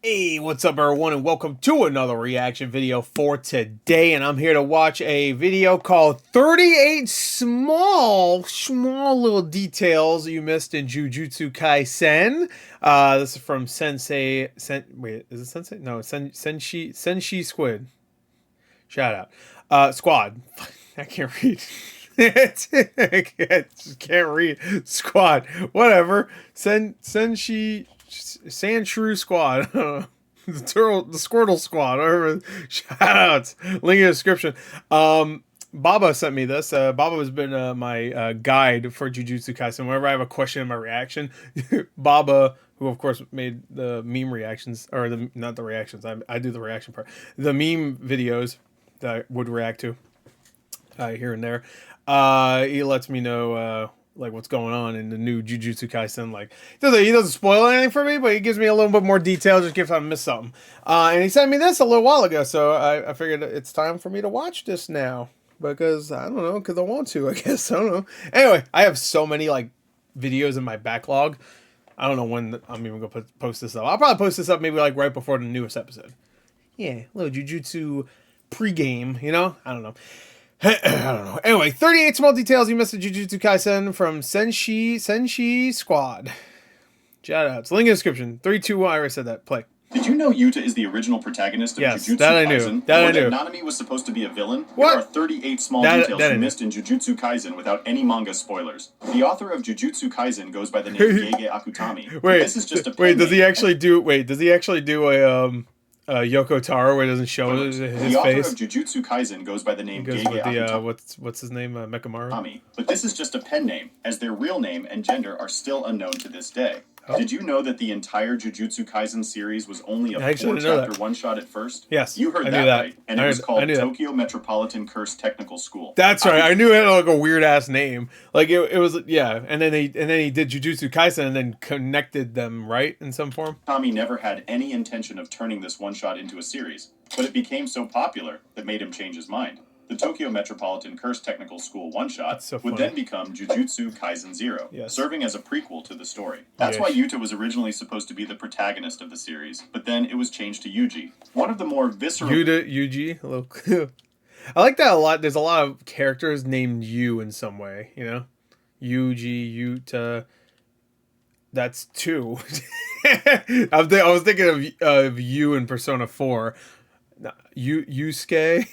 Hey, what's up everyone, and welcome to another reaction video for today. And I'm here to watch a video called 38 small little details you missed in Jujutsu Kaisen. This is from wait, is it Sensei? No, SenshiSquad. Shout out. Squad. I can't read. I just can't read. Squad. Whatever. Sandshrew Squad. The Squirtle Squad. Whatever. Shout outs. Link in the description. Baba sent me this. Baba has been my guide for Jujutsu Kaisen. Whenever I have a question in my reaction, Baba, who of course made the meme reactions, or not the reactions, I do the reaction part, the meme videos that I would react to here and there. He lets me know like what's going on in the new Jujutsu Kaisen. Like he doesn't spoil anything for me, but he gives me a little bit more detail just in case I miss something. And he sent me this a little while ago, so I figured it's time for me to watch this now. Because, I don't know, because I want to, I guess. I don't know. Anyway, I have so many, like, videos in my backlog. I don't know when I'm even going to post this up. I'll probably post this up maybe, like, right before the newest episode. Yeah, a little Jujutsu pregame, you know? I don't know. I don't know. Anyway, 38 small details you missed in Jujutsu Kaisen from SenshiSquad. Shout outs. Link in the description. 3, 2, 1. I already said that. Play. Did you know Yuta is the original protagonist of Jujutsu that I Kaisen? knew. That I knew. Nanami was supposed to be a villain? What? There are 38 small details you missed in Jujutsu Kaisen without any manga spoilers. The author of Jujutsu Kaisen goes by the name Gege Akutami. Wait, this is just a does he actually do a Yoko Taro where it doesn't show his face? The author of Jujutsu Kaisen goes by the name Gege Akutami. What's his name? Mekamaru? But this is just a pen name, as their real name and gender are still unknown to this day. Oh. Did you know that the entire Jujutsu Kaisen series was only a 4-chapter one-shot at first? Yes, you heard that right. And it was called Tokyo Metropolitan Curse Technical School. That's right. I knew it had like a weird ass name. Like it was, yeah. And then he did Jujutsu Kaisen and then connected them, right, in some form. Tommy never had any intention of turning this one-shot into a series, but it became so popular that made him change his mind. The Tokyo Metropolitan Curse Technical School one-shot would then become Jujutsu Kaisen 0, serving as a prequel to the story. That's why Yuta was originally supposed to be the protagonist of the series, but then it was changed to Yuji. One of the more visceral... Yuji? Hello. I like that a lot. There's a lot of characters named Yu in some way, you know? Yuji, Yuta... That's 2. I was thinking of Yu in Persona 4. Yusuke...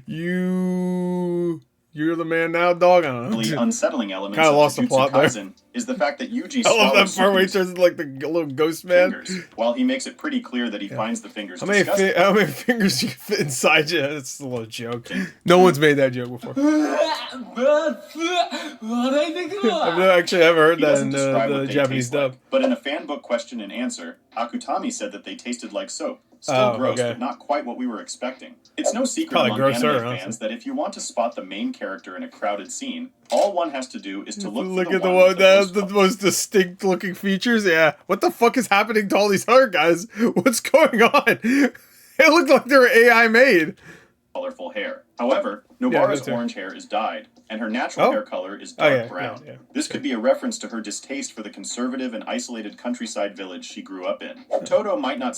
You're the man now, dog. I don't know. The unsettling elements kind of lost the plot Kaisen is the fact that Yuji I love that part where he turns into like the little ghost man. Fingers, while he makes it pretty clear that he finds the fingers how many fingers you fit inside you? It's a little joke. No one's made that joke before. I've actually ever heard that in the Japanese dub. Like. But in a fan book question and answer, Akutami said that they tasted like soap. Still gross, but not quite what we were expecting. It's no secret among anime fans that if you want to spot the main character in a crowded scene, all one has to do is to look at the one that has the most distinct looking features. Yeah. What the fuck is happening to all these other guys? What's going on? It looked like they were AI made. Colorful hair. However, Nobara's orange hair is dyed, and her natural hair color is dark brown. This could be a reference to her distaste for the conservative and isolated countryside village she grew up in. Todo might not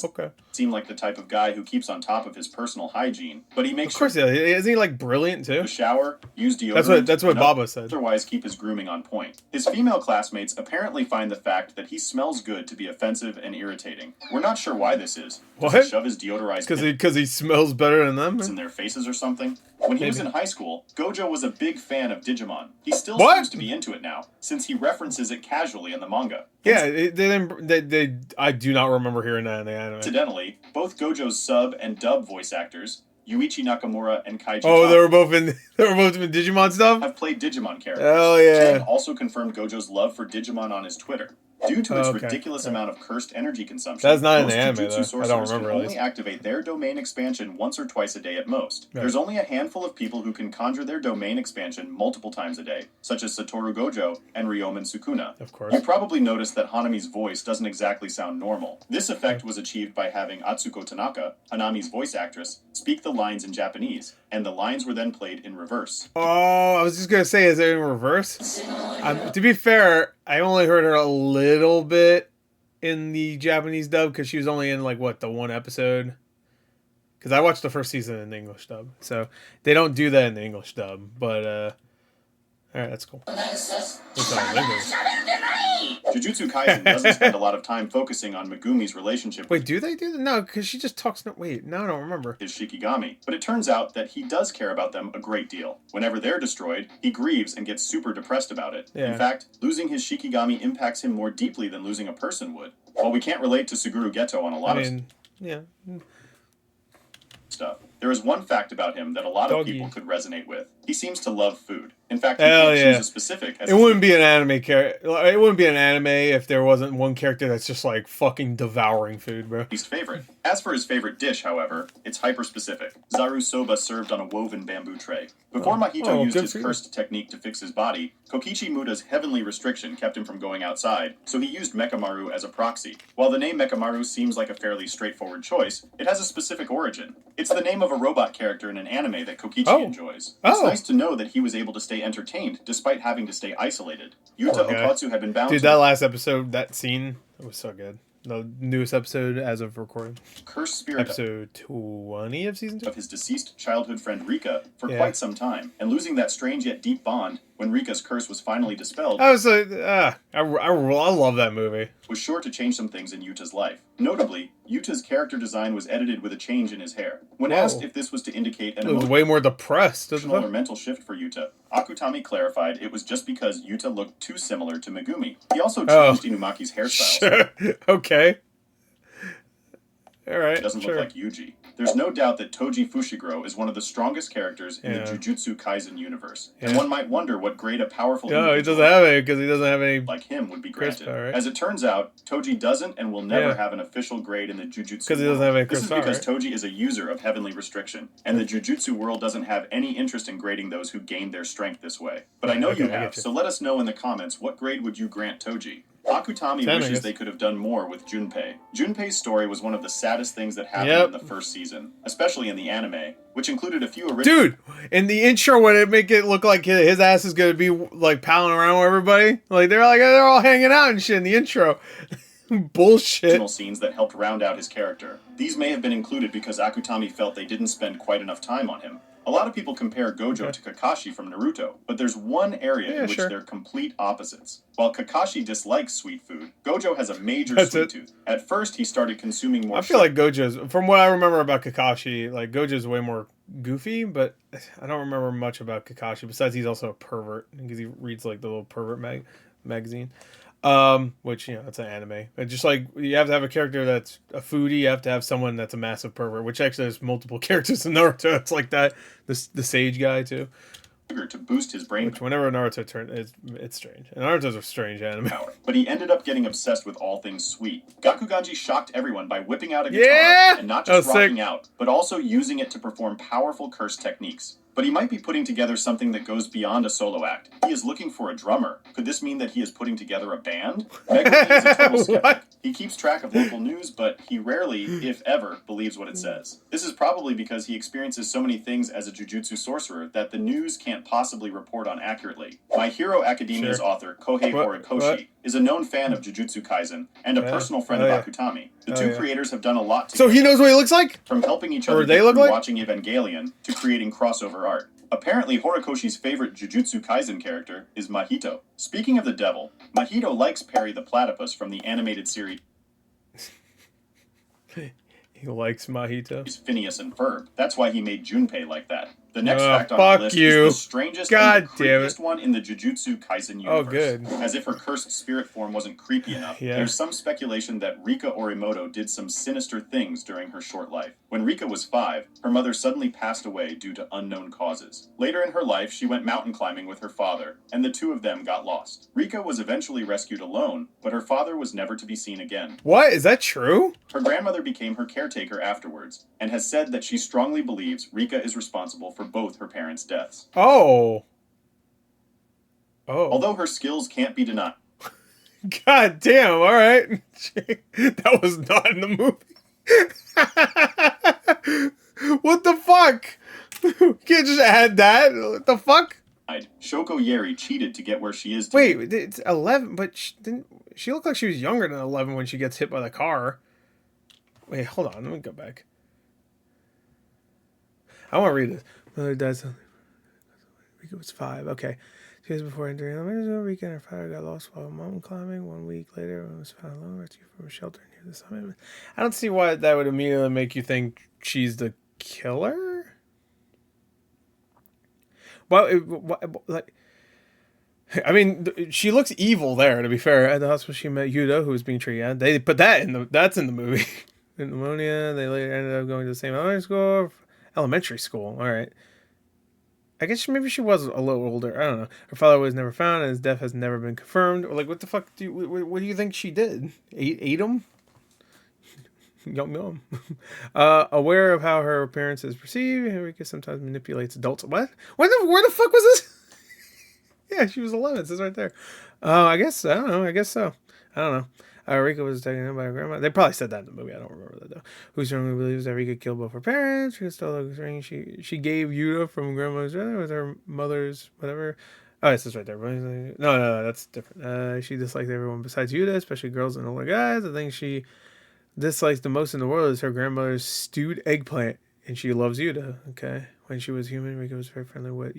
seem like the type of guy who keeps on top of his personal hygiene, but he makes sure isn't he like brilliant too? To shower, use deodorant. That's what Baba said. Otherwise, keep his grooming on point. His female classmates apparently find the fact that he smells good to be offensive and irritating. We're not sure why this is. Does he shove his deodorized because he smells better than them in their faces or something? When he was in high school, Gojo was a big fan of Digimon. He still seems to be into it now, since he references it casually in the manga. Yeah, I do not remember hearing that in the anime. Incidentally, both Gojo's sub and dub voice actors, Yuichi Nakamura and Kaiji they were both in Digimon stuff? Have played Digimon characters. Oh yeah. Chen also confirmed Gojo's love for Digimon on his Twitter. Due to its ridiculous amount of cursed energy consumption, that's not in the anime, though. I don't remember. Can only activate their domain expansion once or twice a day at most. Right. There's only a handful of people who can conjure their domain expansion multiple times a day, such as Satoru Gojo and Ryomen Sukuna. Of course. You probably noticed that Hanami's voice doesn't exactly sound normal. This effect was achieved by having Atsuko Tanaka, Hanami's voice actress, speak the lines in Japanese, and the lines were then played in reverse. Oh, I was just gonna say, is it in reverse? To be fair, I only heard her a little bit in the Japanese dub because she was only in like what the one episode. Because I watched the first season in the English dub, so they don't do that in the English dub. But all right, that's cool. Jujutsu Kaisen doesn't spend a lot of time focusing on Megumi's relationship. Wait, do they do that? No, because she just talks. No, wait, no, I don't remember. His Shikigami, but it turns out that he does care about them a great deal. Whenever they're destroyed, he grieves and gets super depressed about it. Yeah. In fact, losing his Shikigami impacts him more deeply than losing a person would. While we can't relate to Suguru Geto on a lot of stuff, there is one fact about him that a lot of people could resonate with. He seems to love food. In fact, he can't choose a specific. It wouldn't be an anime character. It wouldn't be an anime if there wasn't one character that's just like fucking devouring food, bro. Least favorite. As for his favorite dish, however, it's hyper specific. Zaru soba served on a woven bamboo tray. Before Mahito used his cursed technique to fix his body, Kokichi Muta's heavenly restriction kept him from going outside, so he used Mekamaru as a proxy. While the name Mekamaru seems like a fairly straightforward choice, it has a specific origin. It's the name of a robot character in an anime that Kokichi enjoys. It's nice to know that he was able to stay entertained despite having to stay isolated. Yuta Okatsu had been bound to... that last episode, that scene, it was so good. The newest episode as of recording. Cursed spirit episode 20 of season 2 of his deceased childhood friend Rika for quite some time, and losing that strange yet deep bond when Rika's curse was finally dispelled. I was like, I love that movie. Was sure to change some things in Yuta's life. Notably, Yuta's character design was edited with a change in his hair. When asked if this was to indicate an way more depressed or mental shift for Yuta, Akutami clarified it was just because Yuta looked too similar to Megumi. He also changed Inumaki's hairstyle. Sure. Okay. All right. It doesn't look like Yuji. There's no doubt that Toji Fushiguro is one of the strongest characters in the Jujutsu Kaisen universe. And one might wonder what grade a powerful individual he doesn't have it because he doesn't have any like him would be granted. As it turns out, Toji doesn't and will never have an official grade in the Jujutsu because he doesn't have any This is because Toji is a user of heavenly restriction, and the Jujutsu world doesn't have any interest in grading those who gain their strength this way. But I know you have, so let us know in the comments what grade would you grant Toji. Akutami wishes they could have done more with Junpei. Junpei's story was one of the saddest things that happened in the first season, especially in the anime, which included a few original... Dude, in the intro when it make it look like his ass is going to be like palling around with everybody, like they're all hanging out and shit in the intro. Bullshit. Scenes that helped round out his character. These may have been included because Akutami felt they didn't spend quite enough time on him. A lot of people compare Gojo to Kakashi from Naruto, but there's one area in which they're complete opposites. While Kakashi dislikes sweet food, Gojo has a major sweet tooth. At first, he started consuming more... I feel like Gojo's... From what I remember about Kakashi, like, Gojo's way more goofy, but I don't remember much about Kakashi. Besides, he's also a pervert, because he reads, like, the little pervert magazine. Which, you know, it's an anime. But just like, you have to have a character that's a foodie, you have to have someone that's a massive pervert, which actually there's multiple characters in Naruto. It's like that. The sage guy, too. To boost his brain Which whenever Naruto turns, it's strange. And Naruto's a strange anime. But he ended up getting obsessed with all things sweet. Gakuganji shocked everyone by whipping out a guitar and not just rocking out, but also using it to perform powerful curse techniques. But he might be putting together something that goes beyond a solo act. He is looking for a drummer. Could this mean that he is putting together a band? Megumi is a total skeptic. He keeps track of local news, but he rarely, if ever, believes what it says. This is probably because he experiences so many things as a jujutsu sorcerer that the news can't possibly report on accurately. My Hero Academia's author, Kohei Horikoshi, is a known fan of Jujutsu Kaisen and a personal friend of Akutami. The two creators have done a lot together. So he knows what he looks like? From helping each other get through watching Evangelion to creating crossover art. Apparently, Horikoshi's favorite Jujutsu Kaisen character is Mahito. Speaking of the devil, Mahito likes Perry the Platypus from the animated series. He likes Mahito. Phineas and Ferb. That's why he made Junpei like that. The next fact on the list is the strangest and the creepiest one in the Jujutsu Kaisen universe. Oh, good. As if her cursed spirit form wasn't creepy enough, there's some speculation that Rika Orimoto did some sinister things during her short life. When Rika was 5, her mother suddenly passed away due to unknown causes. Later in her life, she went mountain climbing with her father, and the two of them got lost. Rika was eventually rescued alone, but her father was never to be seen again. What? Is that true? Her grandmother became her caretaker afterwards, and has said that she strongly believes Rika is responsible for both her parents' deaths. Oh. Although her skills can't be denied. God damn, alright. That was not in the movie. What the fuck? You can't just add that. What the fuck? Shoko Yeri cheated to get where she is today. Wait, it's 11, but she looked like she was younger than 11 when she gets hit by the car. Wait, hold on, let me go back. I want to read this. Mother died something. Rika was 5. Okay. 2 years before entering elementary, Rika and her father got lost while mountain climbing. 1 week later, one was found alone, rescued from a shelter near the summit. I don't see why that would immediately make you think she's the killer. Well, like, I mean, she looks evil there. To be fair, at the hospital she met Yuta, who was being treated. They put that in that's in the movie. Pneumonia. They later ended up going to the same elementary school. All right. I guess maybe she was a little older. I don't know. Her father was never found, and his death has never been confirmed. Like, what the fuck what do you think she did? Ate him? Yum. Aware of how her appearance is perceived, Henrika sometimes manipulates adults. What? Where the fuck was this? Yeah, she was 11. It says right there. I guess, I don't know. I guess so. I don't know. Rika was taken in by her grandma. They probably said that in the movie. I don't remember that, though. Who strongly believes that Rika killed both her parents. Rika stole the ring she gave Yuta from grandma's with her mother's whatever. Oh, it says right there. No, that's different. She disliked everyone besides Yuta, especially girls and older guys. The thing she dislikes the most in the world is her grandmother's stewed eggplant, and she loves Yuta. Okay. When she was human, Rika was very friendly with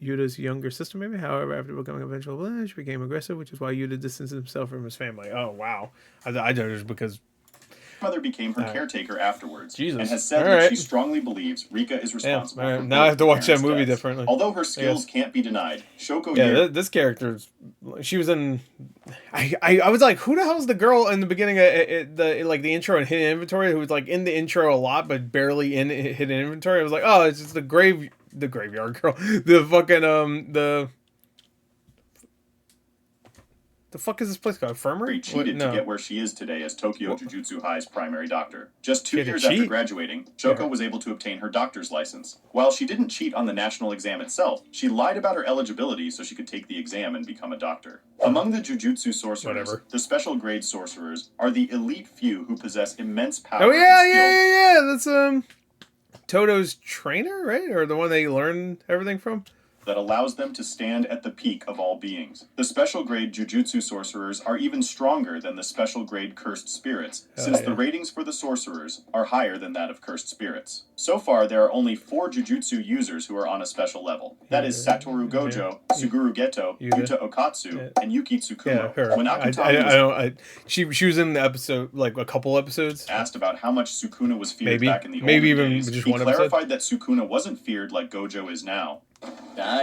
Yuta's younger sister, maybe. However, after becoming a vengeful villain, she became aggressive, which is why Yuta distanced himself from his family. Oh, wow. I judged because mother became her caretaker afterwards, Jesus. and has said that she strongly believes Rika is responsible. For now I have to watch that movie deaths. differently. Although her skills can't be denied, Shoko this character, she was in. I was like, who the hell is the girl in the beginning of the intro and hidden inventory who was like in the intro a lot but barely in hidden inventory? I was like, oh, it's just the graveyard girl, the fucking the fuck is this place called? Infirmary? Cheated to get where she is today as Tokyo Jujutsu High's primary doctor. Just 2 years after graduating, Shoko was able to obtain her doctor's license. While she didn't cheat on the national exam itself, she lied about her eligibility so she could take the exam and become a doctor. Among the Jujutsu sorcerers, the special grade sorcerers are the elite few who possess immense power. Oh yeah. That's Toto's trainer, right? Or the one they learn everything from? That allows them to stand at the peak of all beings. The special grade Jujutsu sorcerers are even stronger than the special grade cursed spirits, since the ratings for the sorcerers are higher than that of cursed spirits. So far, there are only 4 Jujutsu users who are on a special level. That is Satoru Gojo, Suguru Geto, Yuta Okatsu, and Yuki Tsukumo. When Akutami she was in the episode, like a couple episodes. Asked about how much Sukuna was feared back in the olden days, he clarified that Sukuna wasn't feared like Gojo is now. While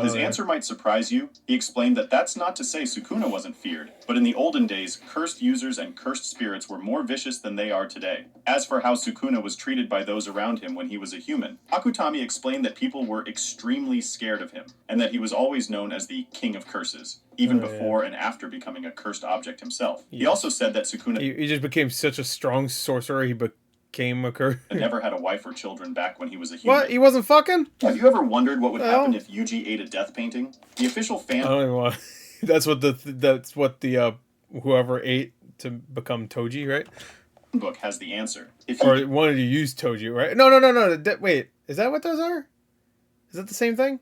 his answer might surprise you, he explained that that's not to say Sukuna wasn't feared, but in the olden days, cursed users and cursed spirits were more vicious than they are today. As for how Sukuna was treated by those around him when he was a human, Akutami explained that people were extremely scared of him, and that he was always known as the King of Curses, even before and after becoming a cursed object himself. He also said that Sukuna... He just became such a strong sorcerer, he became a curse. Never had a wife or children back when he was a human. What? He wasn't fucking? Have you ever wondered what would happen if Yuji ate a death painting? The official fan... I don't even want... That's what the whoever ate to become Toji, right? Book has the answer. Or wanted to use Toji, right? No. Wait, is that what those are? Is that the same thing?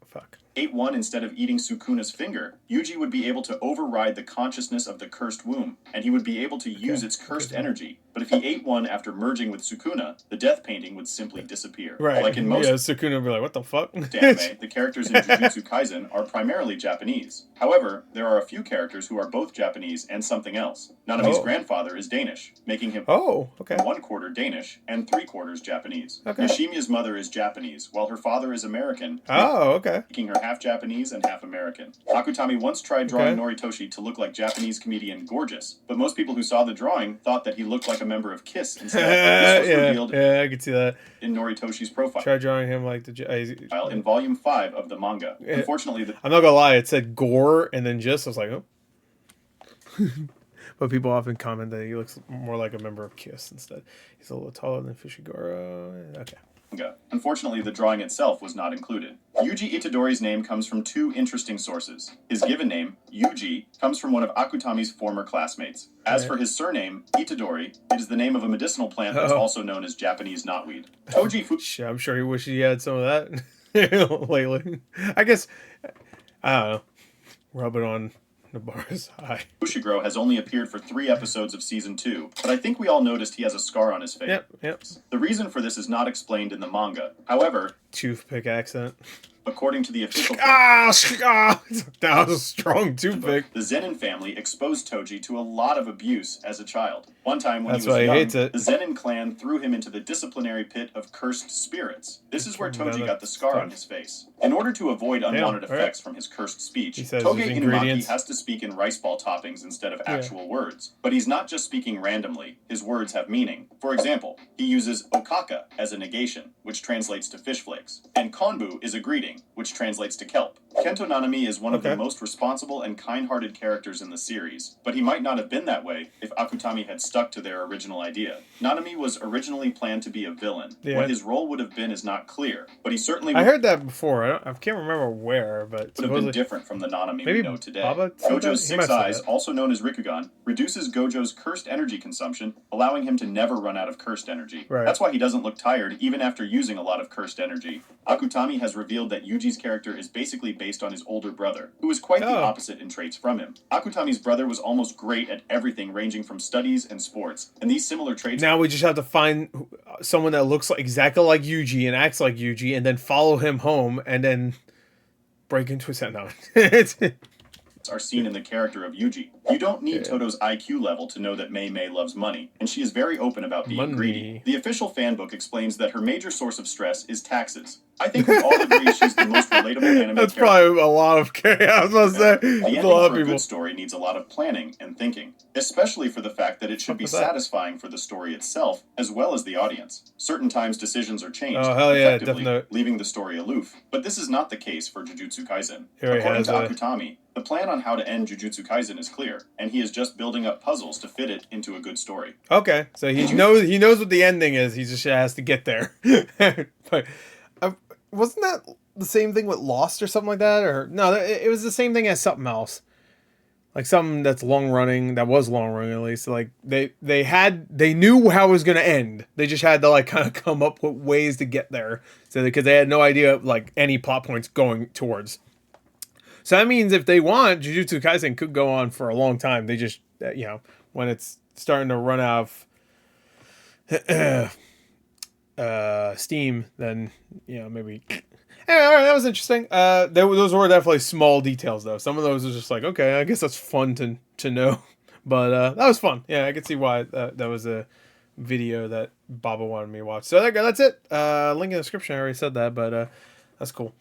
Fuck. Ate one instead of eating Sukuna's finger, Yuji would be able to override the consciousness of the cursed womb, and he would be able to use its cursed energy. But if he ate one after merging with Sukuna, the death painting would simply disappear. Right. Like in most Sukuna would be like, what the fuck? Anime, the characters in Jujutsu Kaisen are primarily Japanese. However, there are a few characters who are both Japanese and something else. Nanami's grandfather is Danish, making him 1/4 Danish and 3/4 Japanese. Yoshimiya's mother is Japanese, while her father is American. Making her half Japanese and half American. Akutami once tried drawing Noritoshi to look like Japanese comedian Gorgeous, but most people who saw the drawing thought that he looked like a member of Kiss instead. This was revealed I could see that in Noritoshi's profile. Try drawing him like in volume 5 of the manga. Unfortunately, I'm not gonna lie, it said gore and then just I was like, oh. But people often comment that he looks more like a member of Kiss instead. He's a little taller than Fushiguro. Okay. Unfortunately, the drawing itself was not included. Yuji Itadori's name comes from two interesting sources. His given name, Yuji, comes from one of Akutami's former classmates. As for his surname, Itadori, it is the name of a medicinal plant that's also known as Japanese knotweed. I'm sure he wished he had some of that lately. I guess, I don't know, rub it on Nobara's eye. Fushiguro has only appeared for 3 episodes of Season 2, but I think we all noticed he has a scar on his face. Yep. The reason for this is not explained in the manga. However... Toothpick accent. According to the official... That was a strong toothpick. The Zenin family exposed Toji to a lot of abuse as a child. One time when That's he was why young, he hates it. the Zenin clan threw him into the disciplinary pit of cursed spirits. This is where Toji got the scar on his face. In order to avoid unwanted effects from his cursed speech, Toge Inumaki has to speak in rice ball toppings instead of actual words. But he's not just speaking randomly. His words have meaning. For example, he uses okaka as a negation, which translates to fish flakes. And konbu is a greeting, which translates to kelp. Kento Nanami is one of the most responsible and kind-hearted characters in the series, but he might not have been that way if Akutami had stuck to their original idea. Nanami was originally planned to be a villain. What his role would have been is not clear, but he certainly I heard that before. I can't remember where, but would have been different from the Nanami we know today. Gojo's 6 eyes, also known as Rikugan, reduces Gojo's cursed energy consumption, allowing him to never run out of cursed energy. That's why he doesn't look tired even after using a lot of cursed energy. Akutami has revealed that Yuji's character is basically based on his older brother, who is quite the opposite in traits from him. Akutami's brother was almost great at everything ranging from studies and sports, and these similar traits... Now we just have to find someone that looks exactly like Yuji and acts like Yuji, and then follow him home, and then break into his set. No. are seen in the character of Yuji. You don't need Toto's IQ level to know that Mei Mei loves money, and she is very open about being greedy. The official fan book explains that her major source of stress is taxes. I think we all agree she's the most relatable anime That's character. Probably a lot of chaos. The ending for a good story needs a lot of planning and thinking, especially for the fact that it should be satisfying for the story itself as well as the audience. Certain times decisions are changed, effectively leaving the story aloof. But this is not the case for Jujutsu Kaisen. According to Akutami, the plan on how to end Jujutsu Kaisen is clear, and he is just building up puzzles to fit it into a good story. Okay, so he knows what the ending is. He just has to get there. But wasn't that the same thing with Lost or something like that? Or no, it was the same thing as something else, like something that's long running. That was long running at least. Like they knew how it was gonna end. They just had to like kind of come up with ways to get there. So because they had no idea like any plot points going towards. So that means if they want, Jujutsu Kaisen could go on for a long time. They just, when it's starting to run out of steam, then, maybe... Anyway, all right, that was interesting. Those were definitely small details, though. Some of those was just like, okay, I guess that's fun to know. But that was fun. Yeah, I could see why that was a video that Baba wanted me to watch. So that's it. Link in the description. I already said that, but that's cool.